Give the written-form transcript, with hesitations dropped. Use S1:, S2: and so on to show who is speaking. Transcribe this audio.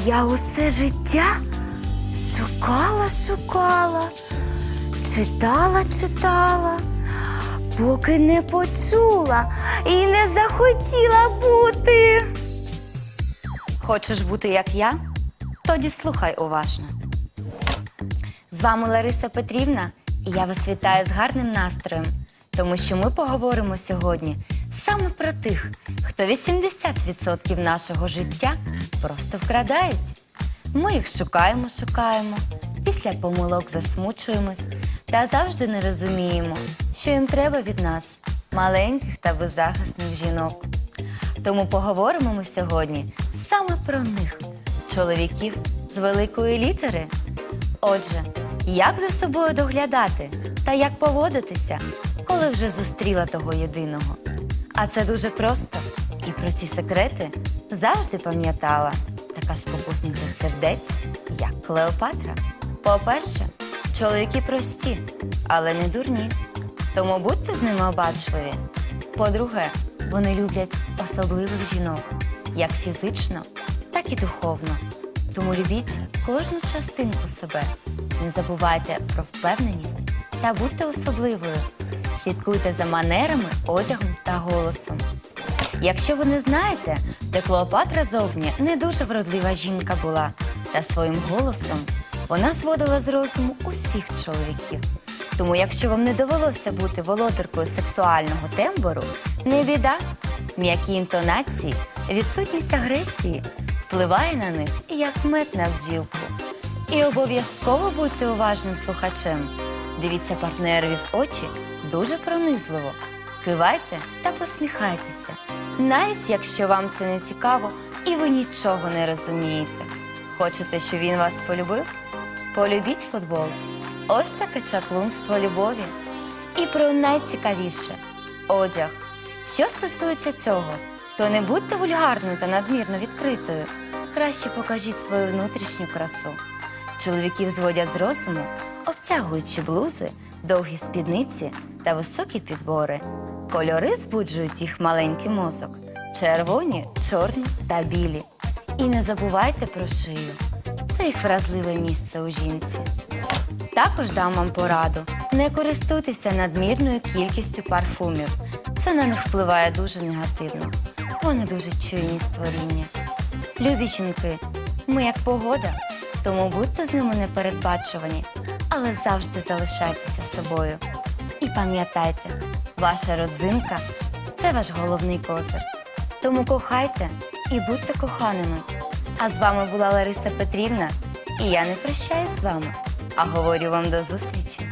S1: Я усе життя шукала, читала, поки не почула і не захотіла бути. Хочеш бути як я? Тоді слухай уважно. З вами Лариса Петрівна, і я вас вітаю з гарним настроєм, тому що ми поговоримо сьогодні саме про тих, хто 80% нашого життя просто вкрадають. Ми їх шукаємо, після помилок засмучуємось та завжди не розуміємо, що їм треба від нас, маленьких та беззахисних жінок. Тому поговоримо ми сьогодні саме про них, чоловіків з великої літери. Отже, як за собою доглядати та як поводитися, коли вже зустріла того єдиного? А це дуже просто. І про ці секрети завжди пам'ятала така спокусниця сердець, як Клеопатра. По-перше, чоловіки прості, але не дурні. Тому будьте з ними обачливі. По-друге, вони люблять особливих жінок, як фізично, так і духовно. Тому любіть кожну частинку себе. Не забувайте про впевненість та будьте особливою. Слідкуйте за манерами, одягом та голосом. Якщо ви не знаєте, то Клеопатра зовні не дуже вродлива жінка була, та своїм голосом вона зводила з розуму усіх чоловіків. Тому якщо вам не довелося бути володаркою сексуального тембру, не біда. М'які інтонації, відсутність агресії впливає на них, як мед на бджілку. І обов'язково будьте уважним слухачем. Дивіться партнерові в очі дуже пронизливо. Кивайте та посміхайтеся, навіть якщо вам це не цікаво і ви нічого не розумієте. Хочете, щоб він вас полюбив? Полюбіть футбол. Ось таке чаклунство любові. І про найцікавіше – одяг. Що стосується цього, то не будьте вульгарною та надмірно відкритою. Краще покажіть свою внутрішню красу. Чоловіків зводять з розуму обтягуючі блузи, довгі спідниці та високі підбори. Кольори збуджують їх маленький мозок – червоні, чорні та білі. І не забувайте про шию. Це їх вразливе місце у жінці. Також дам вам пораду – не користуйтеся надмірною кількістю парфумів. Це на них впливає дуже негативно. Вони дуже чуйні створіння. Любі жінки, ми як погода, тому будьте з ними непередбачувані, але завжди залишайтеся собою. І пам'ятайте, ваша родзинка – це ваш головний козир. Тому кохайте і будьте коханими. А з вами була Лариса Петрівна, і я не прощаюсь з вами, а говорю вам до зустрічі.